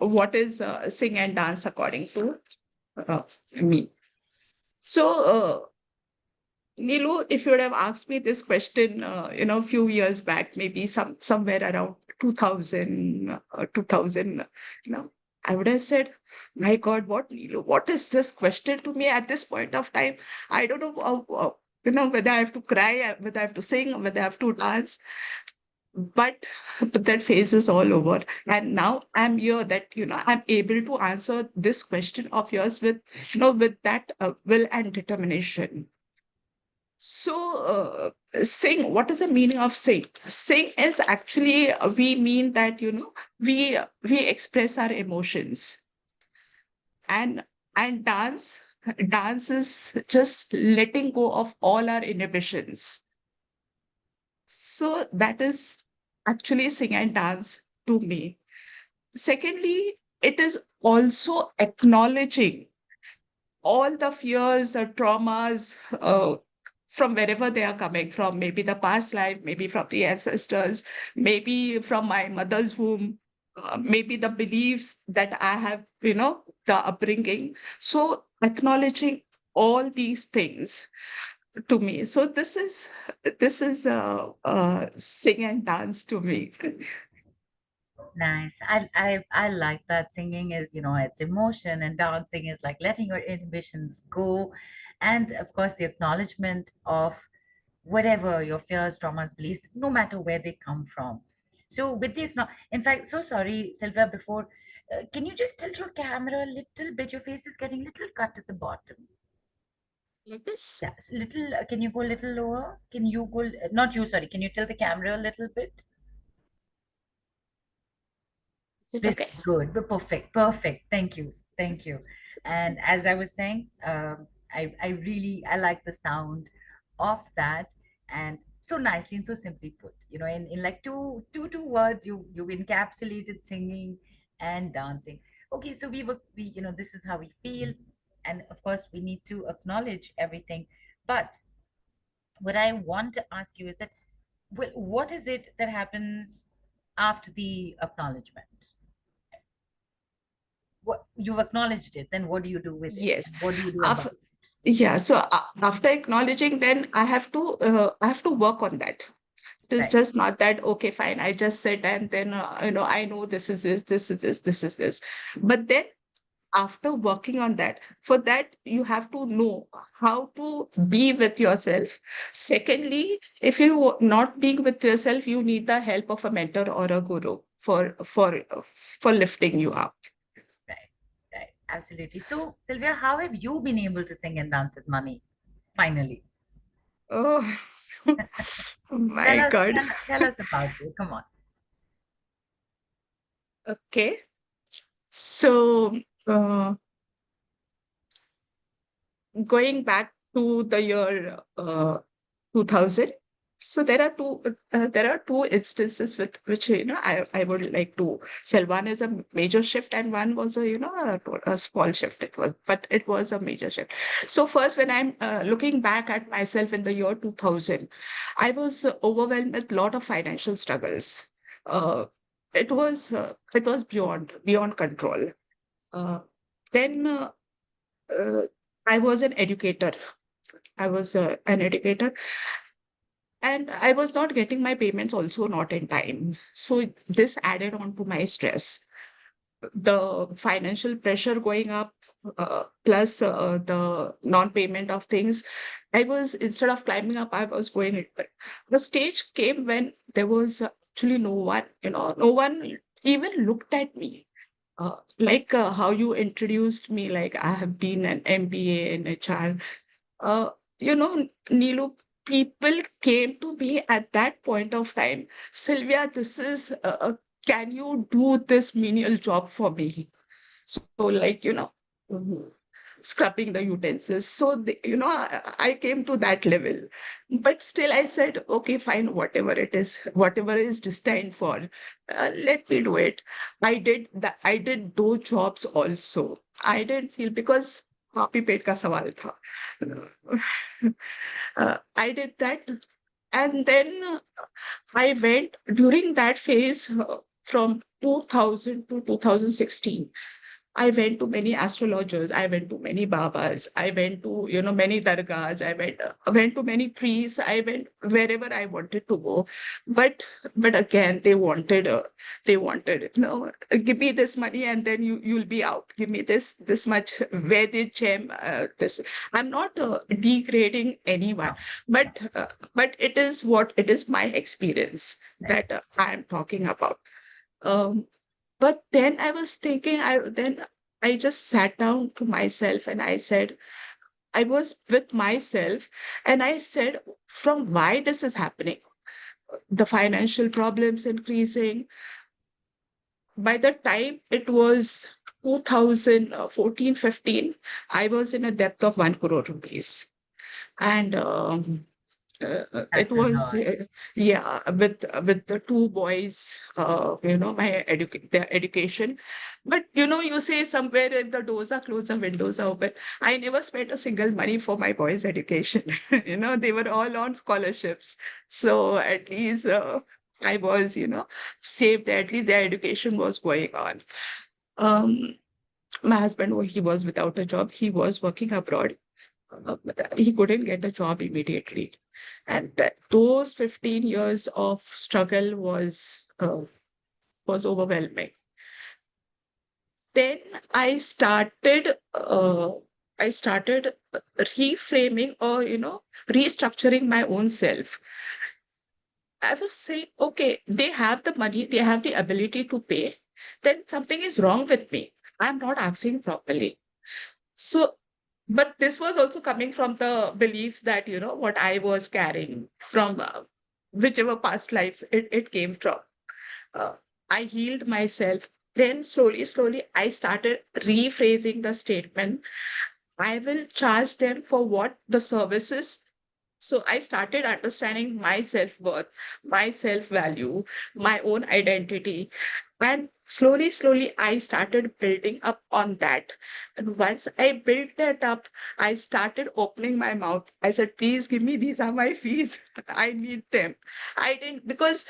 what is sing and dance according to uh, me. So, Nilu, if you would have asked me this question, a few years back, maybe somewhere around 2000, 2000, I would have said, "My God, what Nilu? What is this question to me at this point of time? I don't know, whether I have to cry, whether I have to sing, whether I have to dance." But that phase is all over, and now I'm here. That I'm able to answer this question of yours with with that will and determination. So, sing, what is the meaning of sing? Sing is actually, we mean that, we express our emotions. And dance is just letting go of all our inhibitions. So that is actually sing and dance to me. Secondly, it is also acknowledging all the fears, the traumas, from wherever they are coming from, maybe the past life, maybe from the ancestors, maybe from my mother's womb, maybe the beliefs that I have, the upbringing. So acknowledging all these things to me. So this is sing and dance to me. Nice. I like that. Singing is, it's emotion, and dancing is like letting your inhibitions go. And of course, the acknowledgement of whatever your fears, traumas, beliefs, no matter where they come from. So with the in fact, so sorry, Sylvia, before, can you just tilt your camera a little bit? Your face is getting a little cut at the bottom. Like this. Yeah, little, can you go a little lower? Can you go, not you, sorry, can you tilt the camera a little bit? Is it This okay? is good, but perfect, perfect. Thank you, thank you. And as I was saying, I really I like the sound of that, and so nicely and so simply put. In like two words, you encapsulated singing and dancing. Okay, so this is how we feel, and of course we need to acknowledge everything. But what I want to ask you is that, well, what is it that happens after the acknowledgement? What you've acknowledged it, then what do you do with it, Yes. and what do you do Af- about it? yeah. So after acknowledging, then I have to work on that. It is Right. just not that, okay, fine, I just sit and then, I know this is this, this is this, this is this. But then after working on that, for that, you have to know how to be with yourself. Secondly, if you are not being with yourself, you need the help of a mentor or a guru for lifting you up. Right. Right. Absolutely. So Sylvia, how have you been able to sing and dance with money finally? Oh, tell my us God. tell, tell us about it, come on. Okay. So, going back to the year 2000. So there are two instances with which I would like to tell. One is a major shift, and one was a small shift. It was a major shift. So first, when I'm looking back at myself in the year 2000, I was overwhelmed with a lot of financial struggles. Uh, it was beyond control. Uh, then uh, I was an educator. I was an educator, and I was not getting my payments also not in time. So this added on to my stress. The financial pressure going up, plus the non-payment of things. I was, instead of climbing up, I was going it. But the stage came when there was actually no one, no one even looked at me. Like how you introduced me, like I have been an MBA in HR. Uh, Neelu, people came to me at that point of time. Sylvia, can you do this menial job for me? So, like, mhm, scrubbing the utensils. So, I came to that level. But still, I said, okay, fine, whatever is destined for, let me do it. I did that. I did those jobs also. I didn't feel, because आप ही पेट का सवाल था. I did that. And then I went during that phase, from 2000 to 2016. I went to many astrologers. I went to many babas. I went to, many dargahs. I went to many priests. I went wherever I wanted to go. But, but again, they wanted, give me this money and then you'll be out. Give me this much Vedic gem. This. I'm not degrading anyone, No, no. but it is what it is. My experience Right. that I am talking about. Um, but then I was thinking, I just sat down to myself and I said, I was with myself and I said, from why this is happening, the financial problems increasing. By the time it was 2014, 15, I was in a depth of 1 crore rupees. And it That's a was lot. yeah, with the two boys, their education. But you say somewhere, if the doors are closed, the windows are open. I never spent a single money for my boys education. They were all on scholarships, so at least I was, saved. At least their education was going on. um my husband, he was without a job. He was working abroad. He couldn't get a job immediately. And those 15 years of struggle was overwhelming. Then I started I started reframing, or restructuring my own self. I was saying, okay, they have the money, they have the ability to pay, then something is wrong with me. I'm not asking properly. So, but this was also coming from the beliefs that, what I was carrying from whichever past life it came from. Uh, I healed myself. Then slowly, slowly, I started rephrasing the statement. I will charge them for what the services. So I started understanding my self worth, my self value, my own identity. And slowly, slowly, I started building up on that. And once I built that up, I started opening my mouth. I said, please give me, these are my fees. I need them. I didn't, because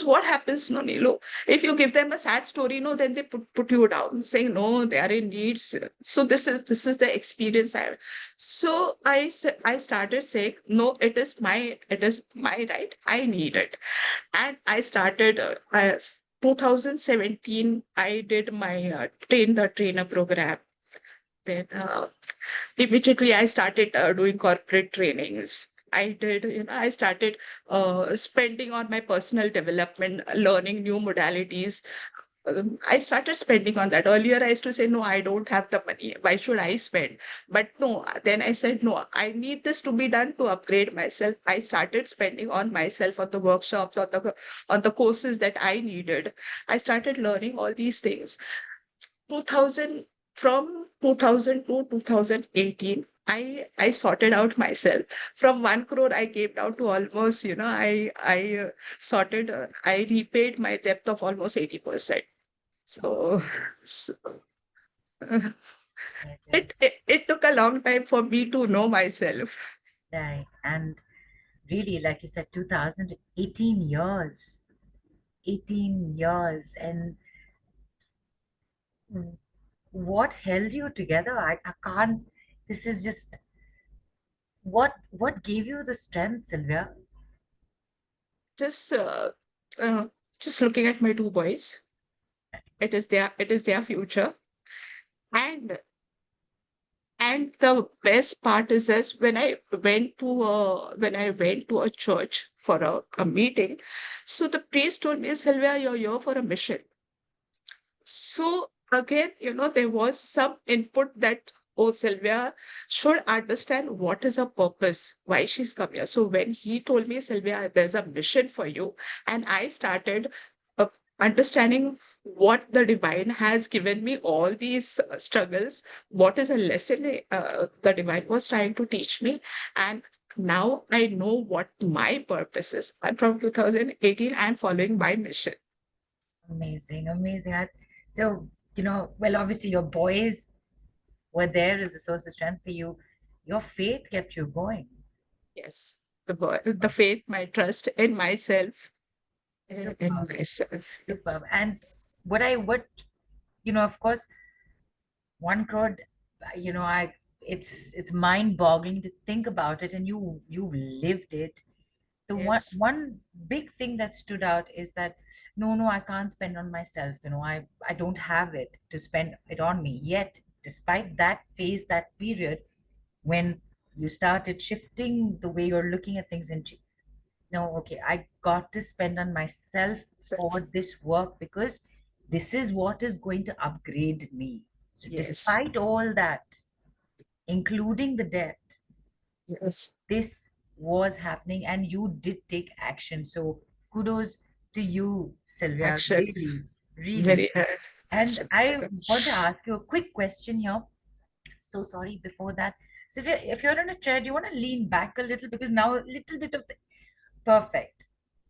what happens, no, Nilo, if you give them a sad story, no, then they put you down, saying, no, they are in need. So this is the experience I have. So I started saying, no, it is my right. I need it. And I started 2017, I did my train the trainer program. Then immediately I started doing corporate trainings. I started spending on my personal development, learning new modalities. I started spending on that. Earlier, I used to say, no, I don't have the money. Why should I spend? But no, then I said, no, I need this to be done to upgrade myself. I started spending on myself, on the workshops, on the courses that I needed. I started learning all these things. 2000, from 2000 to 2018, I sorted out myself. From 1 crore, I came down to almost, I repaid my debt of almost 80%. So, so Amazing. it took a long time for me to know myself. Right. And really, like you said, 2018 years. 18 years. And what held you together? I can't. This is just what gave you the strength, Sylvia? Just uh, just looking at my two boys, it is their future. And the best part is this: when I went to a church for a meeting, so the priest told me, Sylvia, you're here for a mission. So again, there was some input that, oh, Sylvia should understand what is her purpose, why she's come here. So when he told me, Sylvia, there's a mission for you, and I started uh, understanding what the divine has given me, all these struggles, what is a lesson the divine was trying to teach me. And now I know what my purpose is. And from 2018, I'm following my mission. Amazing, amazing. So, well, obviously your boys were there as a source of strength for you. Your faith kept you going. Yes, the faith, my trust in myself, Superb, in myself. superb. Yes. And what of course, 1 crore, I it's mind boggling to think about it, and you lived it. The one Yes, one big thing that stood out is that no, I can't spend on myself. I don't have it to spend it on me yet. Despite that phase, that period, when you started shifting the way you're looking at things, and no, okay, I got to spend on myself so, for this work, because this is what is going to upgrade me. So yes, despite all that, including the debt, yes. this was happening and you did take action. So kudos to you, Sylvia, Action, really, really. very And action. I want to ask you a quick question here. So sorry, before that, Sylvia, if you're in a chair, do you want to lean back a little, because now a little bit of the perfect.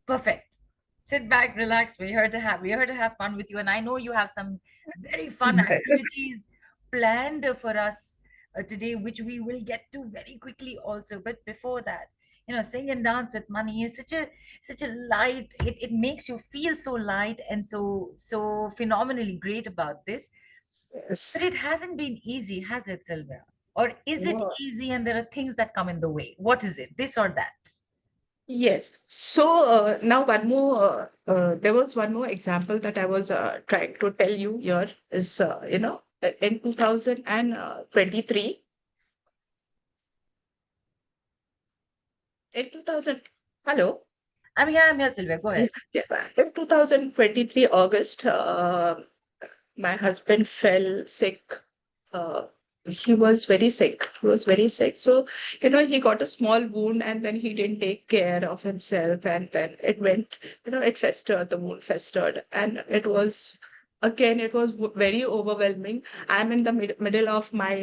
Perfect. Sit back, relax. We're here to have fun with you. And I know you have some very fun activities planned for us today, which we will get to very quickly also. But before that, sing and dance with money is such a light, it makes you feel so light and so phenomenally great about this. But Yes. it hasn't been easy, has it, Sylvia? Or is it Wow. easy and there are things that come in the way? What is it? This or that? Yes. So now one more, there was one more example that I was trying to tell you here is, in 2023, in 2000, hello? I'm here, Sylvia. Go Yeah, ahead. yeah. In 2023 August, my husband fell sick. Uh, he was very sick. He was very sick. So, he got a small wound and then he didn't take care of himself. And then it went, it festered, the wound festered. And it was very overwhelming. I'm in the middle of my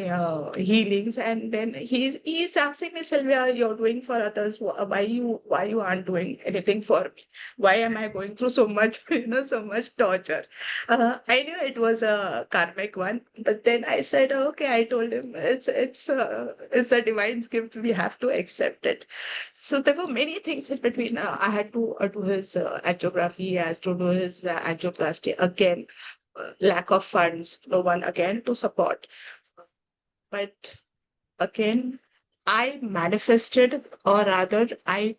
healings. And then he's asking me, Sylvia, you're doing for others. Why you aren't doing anything for me? Why am I going through so much, so much torture? I knew it was a karmic one, but then I said, okay. I told him it's a divine's gift. We have to accept it. So there were many things in between. I had to do his angiography. He has to do his angioplasty again. Lack of funds, no one again to support. But again, I manifested, or rather, I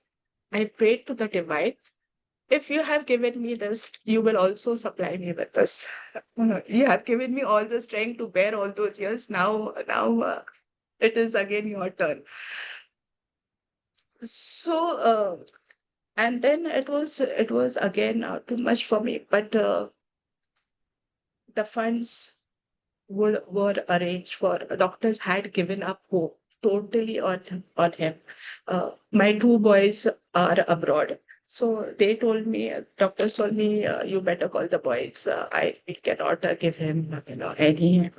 prayed to the divine. If you have given me this, you will also supply me with this. You have given me all the strength to bear all those years. Now, it is again your turn. So, and then it was again too much for me. But the funds were arranged for. Doctors had given up hope totally on him. My two boys are abroad. So they told me, doctors told me, you better call the boys. We cannot give him, any.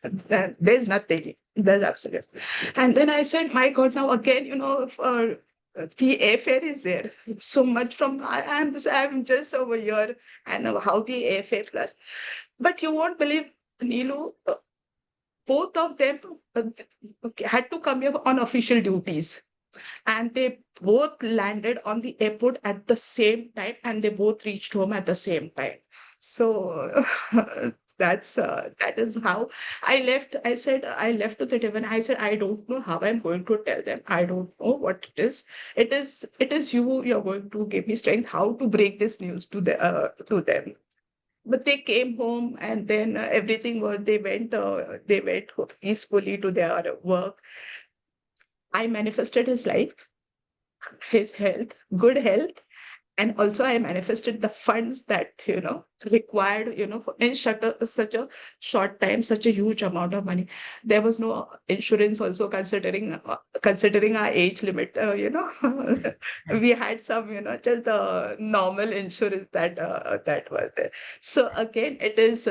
There's nothing. There's absolutely. And then I said, my God, now again, the airfare is there. So much from I'm just over here, and how the airfare plus. But you won't believe, Neelu, both of them had to come here on official duties, and they both landed on the airport at the same time, and they both reached home at the same time. So that is how I left. I said, I left to the divine. I said, I don't know how I'm going to tell them. I don't know what it is. It is you. You're going to give me strength how to break this news to them. But they came home, and then everything was, they went peacefully to their work. I manifested his life, his health, good health. And also I manifested the funds that, required, for in such a short time, such a huge amount of money. There was no insurance also, considering our age limit. We had some, just the normal insurance that was there. So again, it is.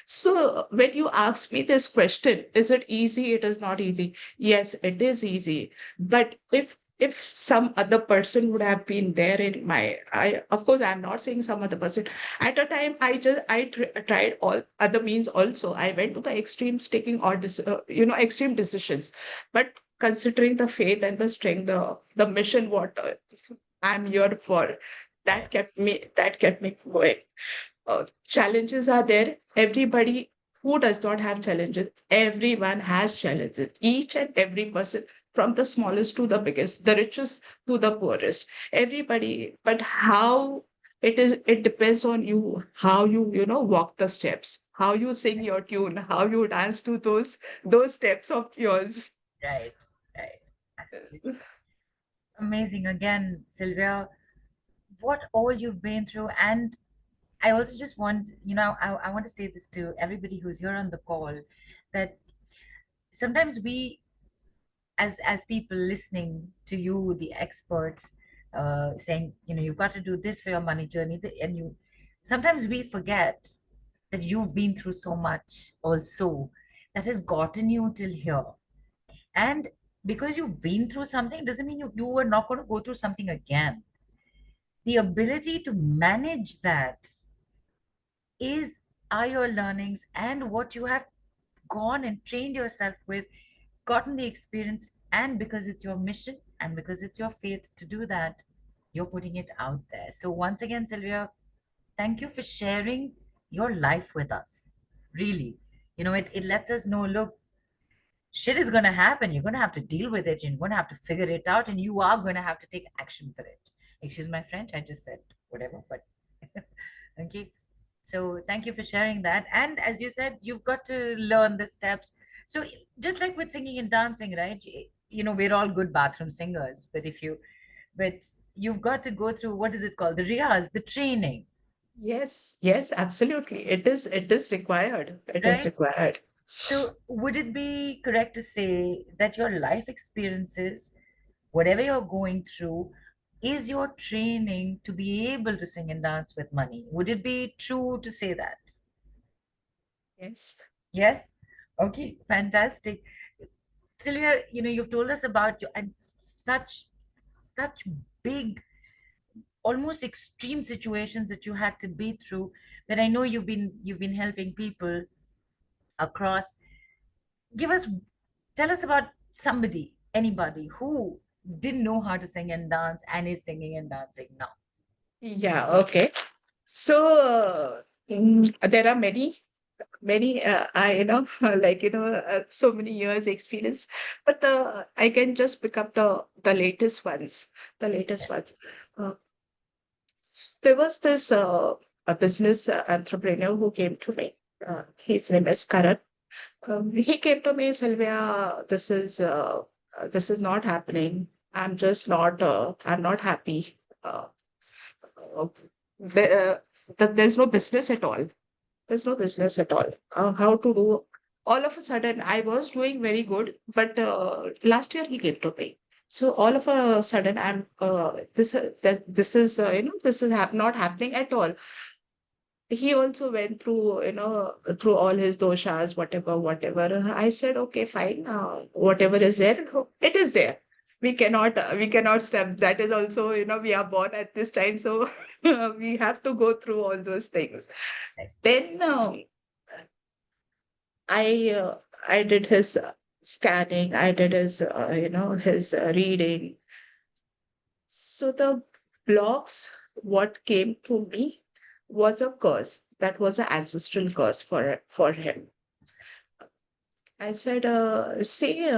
So when you ask me this question, is it easy? It is not easy. Yes, it is easy. But if some other person would have been there in my, I of course I'm not saying some other person. At a time, I tried all other means also. I went to the extremes, taking all this, extreme decisions. But considering the faith and the strength, the mission, what I'm here for, that kept me going. challenges are there. Everybody who does not have challenges, everyone has challenges. Each and every person, from the smallest to the biggest, the richest to the poorest, everybody. But how it is, it depends on you, how you know, walk the steps, how you sing your tune, how you dance to those steps of yours. Right, right. Absolutely. Amazing. Again, Sylvia, what all you've been through. And I also just want, I want to say this to everybody who's here on the call, that sometimes we, as people listening to you, the experts, saying, you've got to do this for your money journey, and you, sometimes we forget that you've been through so much also that has gotten you till here. And because you've been through something doesn't mean you are not going to go through something again. The ability to manage that is are your learnings and what you have gone and trained yourself with, gotten the experience, and because it's your mission and because it's your faith to do that, you're putting it out there. So once again, Sylvia, thank you for sharing your life with us. Really, it lets us know, look, shit is going to happen. You're going to have to deal with it. You're going to have to figure it out, and you are going to have to take action for it. Excuse my French. I just said whatever, but okay. So thank you for sharing that. And as you said, you've got to learn the steps. So just like with singing and dancing, right? We're all good bathroom singers, but you've got to go through, what is it called? The riyaz, the training, Yes, yes, absolutely. It is required. It is right? required. So, would it be correct to say that your life experiences, whatever you're going through, is your training to be able to sing and dance with money? Would it be true to say that? Yes. Yes? Okay, fantastic. Celia, you've told us about your and such big, almost extreme situations that you had to be through, that I know you've been helping people across. Give us Tell us about anybody who didn't know how to sing and dance and is singing and dancing now. Yeah, okay. So there are many I like so many years experience, but I can just pick up the latest ones. The latest Yes. ones. Uh, there was this a business entrepreneur who came to me. His name is Karan. He came to me, Sylvia, this is not happening. I'm not happy. Uh, there, there's no business at all. There's no business at all. How to do? All of a sudden, I was doing very good, but last year he came to me. So all of a sudden, this is this is not happening at all. He also went through through all his doshas, whatever. I said, okay, fine, whatever is there, it is there. We cannot step. That is also, we are born at this time, so we have to go through all those things. Right. Then I did his scanning. I did his his reading. So the blocks, what came to me was a curse. That was an ancestral curse for him. I said, see,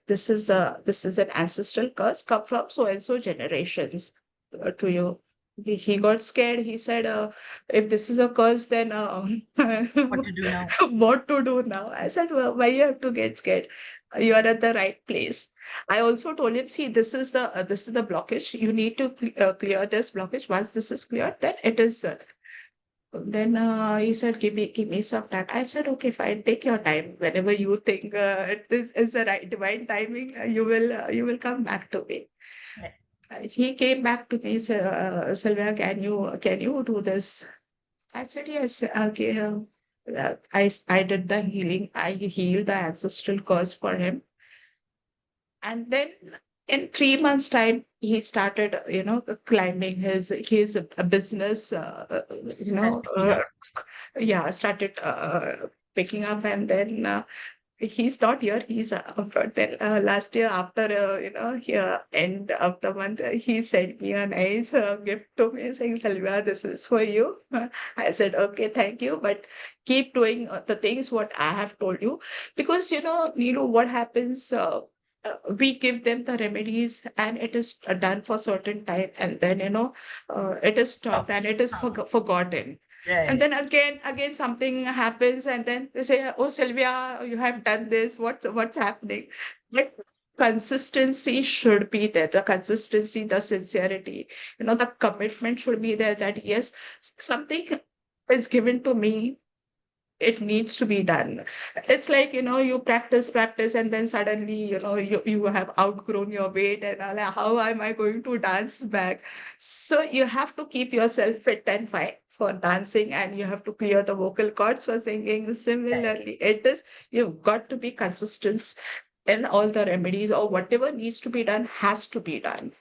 this is an ancestral curse, come from so and so generations to you. He got scared. He said, if this is a curse, then What to do now? what to do now? I said, well, why you have to get scared? You are at the right place. I also told him, see, this is the blockage. You need to clear this blockage. Once this is cleared, then it is then he said, give me some time. I said, okay, fine, take your time. Whenever you think this is the right divine timing, you will come back to me. Right. He came back to me, said, Sylvia, can you do this? I said, yes. Okay. I did the healing. I healed the ancestral curse for him. And then in 3 months' time, he started, climbing his business, Started picking up. yeah, started picking up. And then he's not here. He's abroad. Then last year, after here end of the month, he sent me a nice gift to me saying, "Sylvia, this is for you." I said, "Okay, thank you, but keep doing the things what I have told you, because Neelu, what happens." We give them the remedies and it is done for certain time, and then it is stopped and it is forgotten, and Right. then again something happens, and then they say, "Oh, Sylvia, you have done this. What's happening?" But consistency should be there. The consistency, the sincerity, the commitment should be there. That yes, something is given to me, it needs to be done. It's like, you practice, and then suddenly, you have outgrown your weight, and like, how am I going to dance back? So you have to keep yourself fit and fine for dancing, and you have to clear the vocal cords for singing. Right. Similarly, you've got to be consistent, and all the remedies or whatever needs to be done has to be done.